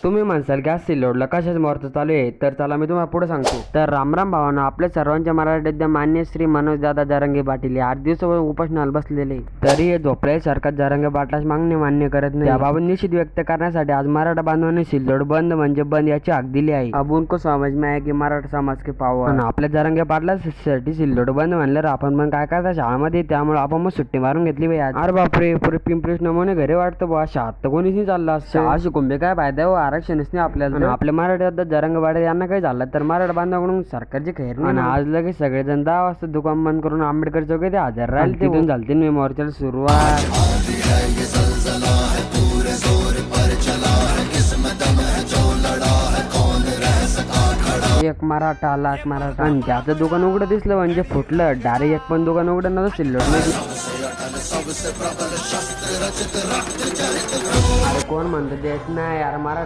तुम्ही म्हणसाल की आज सिल्लोडला कशाच मोर्चा चालू आहे, तर चला मी तुम्हाला पुढे सांगतो. तर रामराम भावांनो, आपल्या सर्वांच्या मराठी मान्य श्री मनोजदादा जरांगे पाटील 8 दिवस उपोषणाला बसलेले, तरी हे झोपले सरकार जरांगे पाटलाच मागणी मान्य करत नाही. याबाबत निश्चित व्यक्त करण्यासाठी आज मराठा बांधवांनी सिल्लोड बंद म्हणजे बंद याची हाक दिली आहे. अब उनको समझ में आया की मराठा समाज के पावर. आणि आपल्या जरांगे पाटलासाठी सिल्लोड बंद म्हणल्यावर आपण पण काय करता शाळामध्ये, त्यामुळे आपण मग सुट्टी मारून घेतली बाई आज. अरे बापरे, पुरे पिंपरीच नमुने घरी वाटतं बा, शाळा तर कोणीच नाही चालला. शाळा शिकून बे काय फायदा हो, आरक्षणच नाही आपल्याला. आपल्या मराठ्यात जरांगे पाटील यांना काही झालं तर मराठा बांधवाकडून सरकारची खैर नाही. आज लगेच सगळेजण 10 वाजता दुकान बंद करून आंबेडकर चौक येथे हजर राहिले. तिथून झालती मी मोर्चाला सुरुवात. एक मराठा लाख मराठा, आणि त्याचं दुकान उघडं दिसलं म्हणजे फुटलं. डायरेक्ट एक पण दुकान उघडं नव्हतं सिल्लोड मध्ये. अरे कोण म्हणतं देत नाही यार मराठा